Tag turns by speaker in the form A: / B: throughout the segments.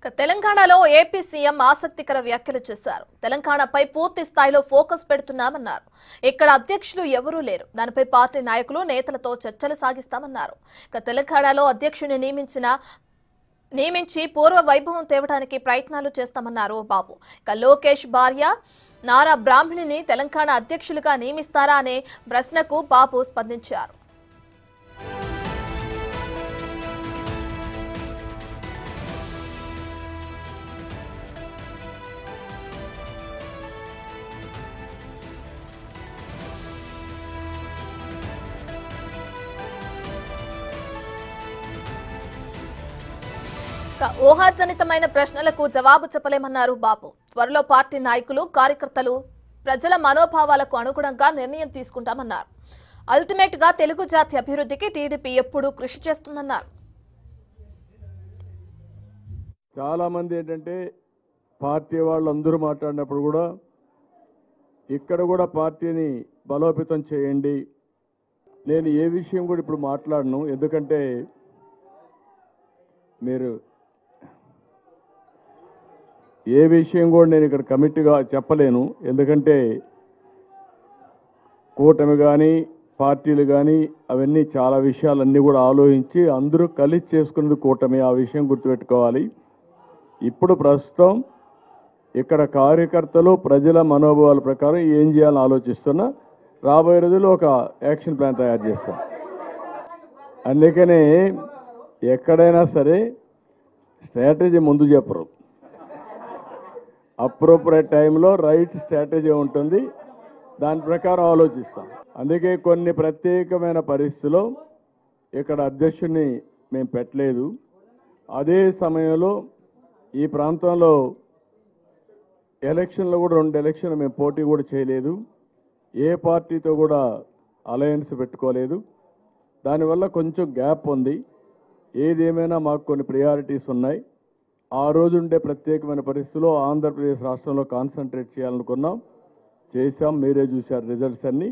A: తెలంగాణలో AP CM ఆసక్తికర వ్యాఖ్యలు చేశారు. తెలంగాణపై పూర్తి స్థాయిలో ఫోకస్ పెడుతున్నామన్నారు. ఇక్కడ అధ్యక్షులు ఎవరూ లేరు. దానిపై పార్టీ నాయకులు నేతలతో చర్చలు సాగిస్తామన్నారు. తెలంగాణలో అధ్యక్షుని నియమించి పూర్వ వైభవం తేవడానికి ప్రయత్నాలు చేస్తామన్నారు బాబు. లోకేష్ భార్య నారా బ్రాహ్మణిని తెలంగాణ అధ్యక్షులుగా నియమిస్తారా అనే ప్రశ్నకు బాబు స్పందించారు. ఊహాజనితమైన ప్రశ్నలకు జవాబు చెప్పలేమన్నారు బాబు. త్వరలో పార్టీ నాయకులు, కార్యకర్తలు ప్రజల మనోభావాలకు అనుగుణంగా నిర్ణయం తీసుకుంటామన్నారు. అల్టిమేట్ గా తెలుగు జాతి అభివృద్ధికి టీడీపీ ఎప్పుడూ కృషి చేస్తుందన్నారు.
B: చాలా మంది ఏంటంటే పార్టీ వాళ్ళందరూ మాట్లాడినప్పుడు కూడా ఇక్కడ కూడా పార్టీని బలోపేతం చేయండి. నేను ఏ విషయం కూడా ఇప్పుడు మాట్లాడను, ఎందుకంటే మీరు ఏ విషయం కూడా నేను ఇక్కడ కమిటీగా చెప్పలేను. ఎందుకంటే కూటమి కానీ పార్టీలు కానీ అవన్నీ చాలా విషయాలన్నీ కూడా ఆలోచించి అందరూ కలిసి చేసుకున్నది కూటమి. ఆ విషయం గుర్తుపెట్టుకోవాలి. ఇప్పుడు ప్రస్తుతం ఇక్కడ కార్యకర్తలు ప్రజల మనోభావాల ప్రకారం ఏం చేయాలని ఆలోచిస్తున్నా. రాబోయే రోజుల్లో ఒక యాక్షన్ ప్లాన్ తయారు చేస్తాం. అందుకనే ఎక్కడైనా సరే స్ట్రాటజీ ముందు చెప్పరు. అప్రోప్రియట్ టైంలో రైట్ స్ట్రాటజీ ఉంటుంది, దాని ప్రకారం ఆలోచిస్తాం. అందుకే కొన్ని ప్రత్యేకమైన పరిస్థితుల్లో ఇక్కడ అధ్యక్షుడిని మేము పెట్టలేదు. అదే సమయంలో ఈ ప్రాంతంలో ఎలక్షన్లో కూడా 2 ఎలక్షన్లు మేము పోటీ కూడా చేయలేదు. ఏ పార్టీతో కూడా అలయన్స్ పెట్టుకోలేదు. దానివల్ల కొంచెం గ్యాప్ ఉంది. ఏదేమైనా మాకు కొన్ని ప్రయారిటీస్ ఉన్నాయి. ఆ రోజు ఉండే ప్రత్యేకమైన పరిస్థితుల్లో ఆంధ్రప్రదేశ్ రాష్ట్రంలో కాన్సన్ట్రేట్ చేయాలనుకున్నాం, చేశాం. మీరే చూశారు రిజల్ట్స్ అన్నీ.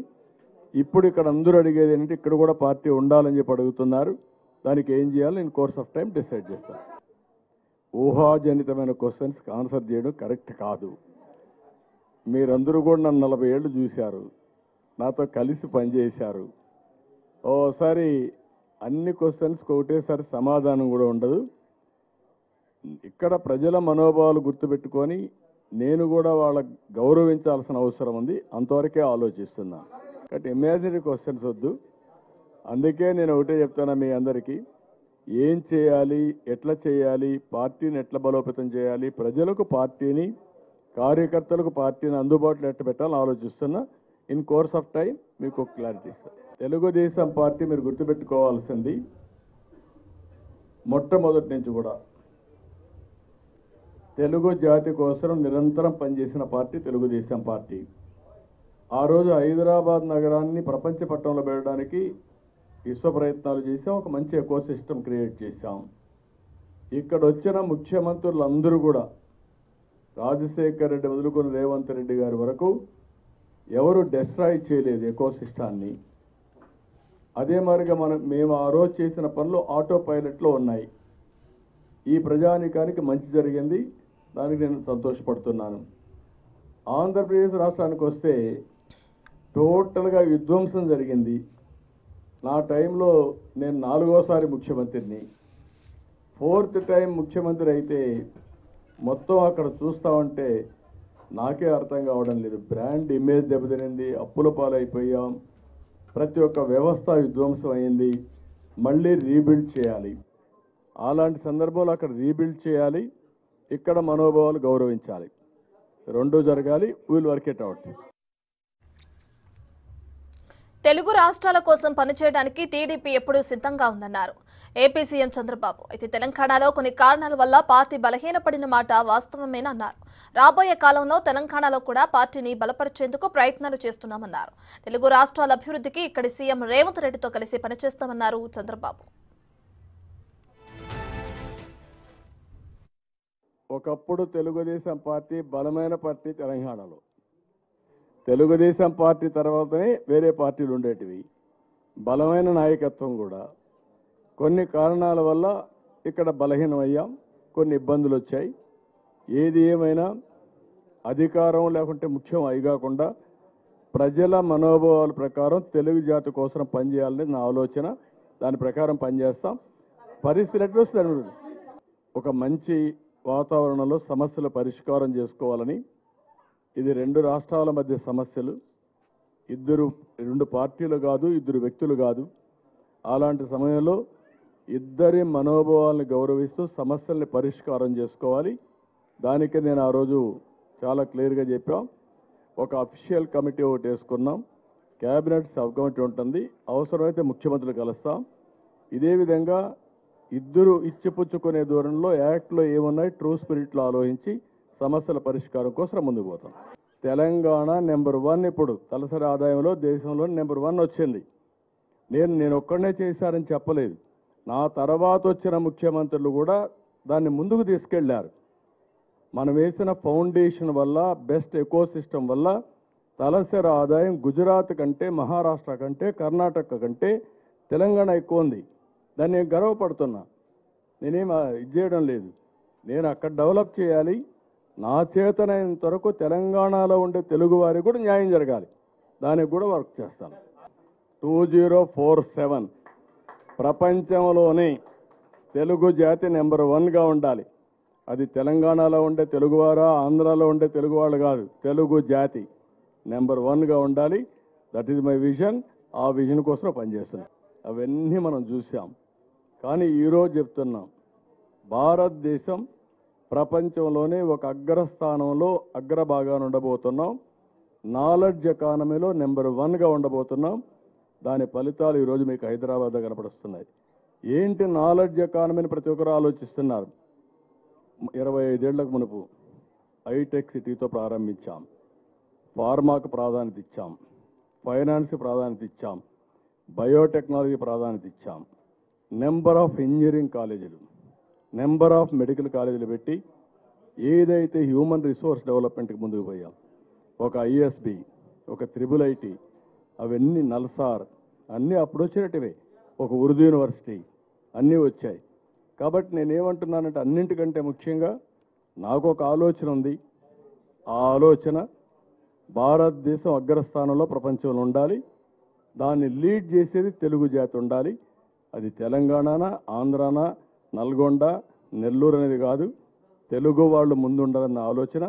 B: ఇప్పుడు ఇక్కడ అందరూ అడిగేది ఏంటంటే ఇక్కడ కూడా పార్టీ ఉండాలని చెప్పి అడుగుతున్నారు. దానికి ఏం చేయాలో నేను కోర్స్ ఆఫ్ టైం డిసైడ్ చేస్తాను. ఊహాజనితమైన క్వశ్చన్స్ ఆన్సర్ చేయడం కరెక్ట్ కాదు. మీరందరూ కూడా నన్ను 40 ఏళ్ళు చూశారు, నాతో కలిసి పనిచేశారు. ఓసారి అన్ని క్వశ్చన్స్కి ఒకటేసారి సమాధానం కూడా ఉండదు. ఇక్కడ ప్రజల మనోభావాలు గుర్తుపెట్టుకొని నేను కూడా వాళ్ళకి గౌరవించాల్సిన అవసరం ఉంది. అంతవరకే ఆలోచిస్తున్నా. కాబట్టి ఇమాజినరీ క్వశ్చన్స్ వద్దు. అందుకే నేను ఒకటే చెప్తాను మీ అందరికీ, ఏం చేయాలి, ఎట్లా చేయాలి, పార్టీని ఎట్లా బలోపేతం చేయాలి, ప్రజలకు పార్టీని, కార్యకర్తలకు పార్టీని అందుబాటులో ఎట్లా పెట్టాలని ఆలోచిస్తున్నా. ఇన్ కోర్స్ ఆఫ్ టైం మీకు క్లారిటీ ఇస్తాను. తెలుగుదేశం పార్టీ మీరు గుర్తుపెట్టుకోవాల్సింది, మొట్టమొదటి నుంచి కూడా తెలుగు జాతి కోసం నిరంతరం పనిచేసిన పార్టీ తెలుగుదేశం పార్టీ. ఆ రోజు హైదరాబాద్ నగరాన్ని ప్రపంచ పట్టణంలో పెట్టడానికి విశ్వ ప్రయత్నాలు చేసాం. ఒక మంచి ఎకో సిస్టమ్ క్రియేట్ చేశాం. ఇక్కడ వచ్చిన ముఖ్యమంత్రులందరూ కూడా రాజశేఖర్ రెడ్డి మొదలుకొని రేవంత్ రెడ్డి గారి వరకు ఎవరు డిస్ట్రాయ్ చేయలేదు ఎకో సిస్టాన్ని. అదే మరిగా మేము ఆ రోజు చేసిన పనులు ఆటో పైలట్లో ఉన్నాయి. ఈ ప్రజానికానికి మంచి జరిగింది, దానికి నేను సంతోషపడుతున్నాను. ఆంధ్రప్రదేశ్ రాష్ట్రానికి వస్తే టోటల్గా విధ్వంసం జరిగింది. నా టైంలో నేను 4వసారి ముఖ్యమంత్రిని, 4th టైం ముఖ్యమంత్రి అయితే మొత్తం అక్కడ చూస్తూ ఉంటే నాకే అర్థం కావడం లేదు. బ్రాండ్ ఇమేజ్ దెబ్బతినింది, అప్పుల పాలైపోయాం, ప్రతి ఒక్క వ్యవస్థ విధ్వంసం అయింది. మళ్ళీ రీబిల్డ్ చేయాలి. అలాంటి సందర్భంలో అక్కడ రీబిల్డ్ చేయాలి, ఇక్కడ మనోభావాలు గౌరవించాలి. 2 జరగాలి. Will work it out.
A: Telugu రాష్ట్రాల కోసం పనిచేయడానికి టీడీపీ ఎప్పుడూ సిద్ధంగా ఉందన్నారు ఏపీ సీఎం చంద్రబాబు. అయితే తెలంగాణలో కొన్ని కారణాల వల్ల పార్టీ బలహీనపడిన మాట వాస్తవమేనన్నారు. రాబోయే కాలంలో తెలంగాణలో కూడా పార్టీని బలపరిచేందుకు ప్రయత్నాలు చేస్తున్నామన్నారు. తెలుగు రాష్ట్రాల అభివృద్ధికి ఇక్కడి సీఎం రేవంత్ రెడ్డితో కలిసి పనిచేస్తామన్నారు చంద్రబాబు.
B: ఒకప్పుడు తెలుగుదేశం పార్టీ బలమైన పార్టీ తెలంగాణలో. తెలుగుదేశం పార్టీ తర్వాతనే వేరే పార్టీలు ఉండేటివి. బలమైన నాయకత్వం కూడా. కొన్ని కారణాల వల్ల ఇక్కడ బలహీనమయ్యాం. కొన్ని ఇబ్బందులు వచ్చాయి. ఏది ఏమైనా అధికారం లేకుంటే ముఖ్యం అయి కాకుండా ప్రజల మనోభావాల ప్రకారం తెలుగు జాతి కోసం పనిచేయాలని నా ఆలోచన. దాని ప్రకారం పనిచేస్తాం. పరిస్థితులు ఎట్లా వస్తాయి, ఒక మంచి వాతావరణంలో సమస్యల పరిష్కారం చేసుకోవాలని. ఇది రెండు రాష్ట్రాల మధ్య సమస్యలు, రెండు పార్టీలు కాదు, ఇద్దరు వ్యక్తులు కాదు. అలాంటి సమయంలో ఇద్దరి మనోభావాలను గౌరవిస్తూ సమస్యల్ని పరిష్కారం చేసుకోవాలి. దానికి నేను ఆ రోజు చాలా క్లియర్గా చెప్పాం. ఒక అఫీషియల్ కమిటీ ఒకటి వేసుకున్నాం. క్యాబినెట్ సబ్ కమిటీ ఉంటుంది. అవసరమైతే ముఖ్యమంత్రులు కలుస్తాం. ఇదే విధంగా ఇద్దరు ఇచ్చిపుచ్చుకునే దూరంలో యాక్ట్లో ఏమున్నాయి ట్రూ స్పిరిట్లో ఆలోచించి సమస్యల పరిష్కారం కోసం ముందుకు పోతాం. తెలంగాణ నెంబర్ 1 ఇప్పుడు తలసరి ఆదాయంలో దేశంలో నెంబర్ 1 వచ్చింది. నేను ఒక్కడనే చేశారని చెప్పలేదు. నా తర్వాత వచ్చిన ముఖ్యమంత్రులు కూడా దాన్ని ముందుకు తీసుకెళ్లారు. మనం వేసిన ఫౌండేషన్ వల్ల, బెస్ట్ ఎకో సిస్టమ్ వల్ల తలసరి ఆదాయం గుజరాత్ కంటే, మహారాష్ట్ర కంటే, కర్ణాటక కంటే తెలంగాణ ఎక్కువ ఉంది. దాన్ని నేను గర్వపడుతున్నా. నేనేం ఇది చేయడం లేదు. నేను అక్కడ డెవలప్ చేయాలి. నా చేతనైనంత వరకు తెలంగాణలో ఉండే తెలుగు వారికి కూడా న్యాయం జరగాలి. దానికి కూడా వర్క్ చేస్తాను. 2047 ప్రపంచంలోనే తెలుగు జాతి నెంబర్ 1గా ఉండాలి. అది తెలంగాణలో ఉండే తెలుగువారా, ఆంధ్రాలో ఉండే తెలుగు వాళ్ళు కాదు, తెలుగు జాతి నెంబర్ 1గా ఉండాలి. That is my vision. ఆ విజన్ కోసం పనిచేస్తున్నాం. అవన్నీ మనం చూసాం. కానీ ఈరోజు చెప్తున్నాం, భారతదేశం ప్రపంచంలోనే ఒక అగ్రస్థానంలో అగ్రభాగాన్ని ఉండబోతున్నాం. నాలెడ్జ్ ఎకానమీలో నెంబర్ 1గా ఉండబోతున్నాం. దాని ఫలితాలు ఈరోజు మీకు హైదరాబాద్లో కనపడుస్తున్నాయి. ఏంటి నాలెడ్జ్ ఎకానమీని ప్రతి ఒక్కరు ఆలోచిస్తున్నారు. 25 ఏళ్లకు మునుపు హైటెక్ సిటీతో ప్రారంభించాం. ఫార్మాకు ప్రాధాన్యత ఇచ్చాం, ఫైనాన్స్ ప్రాధాన్యత ఇచ్చాం, బయోటెక్నాలజీ ప్రాధాన్యత ఇచ్చాం. నెంబర్ ఆఫ్ ఇంజనీరింగ్ కాలేజీలు, నెంబర్ ఆఫ్ మెడికల్ కాలేజీలు పెట్టి ఏదైతే హ్యూమన్ రిసోర్స్ డెవలప్మెంట్కి ముందుకు పోయాం. ఒక ఐఎస్బి, ఒక త్రిబుల్ ఐటీ, అవన్నీ నల్సార్ అన్నీ అప్పుడు వచ్చినట్టువే. ఒక ఉర్దూ యూనివర్సిటీ అన్నీ వచ్చాయి. కాబట్టి నేనేమంటున్నానంటే అన్నింటికంటే ముఖ్యంగా నాకు ఒక ఆలోచన ఉంది. ఆ ఆలోచన భారతదేశం అగ్రస్థానంలో ప్రపంచంలో ఉండాలి. దాన్ని లీడ్ చేసేది తెలుగు జాతి ఉండాలి. అది తెలంగాణనా, ఆంధ్రానా, నల్గొండ, నెల్లూరు అనేది కాదు, తెలుగు వాళ్ళు ముందు ఉండాలన్న ఆలోచన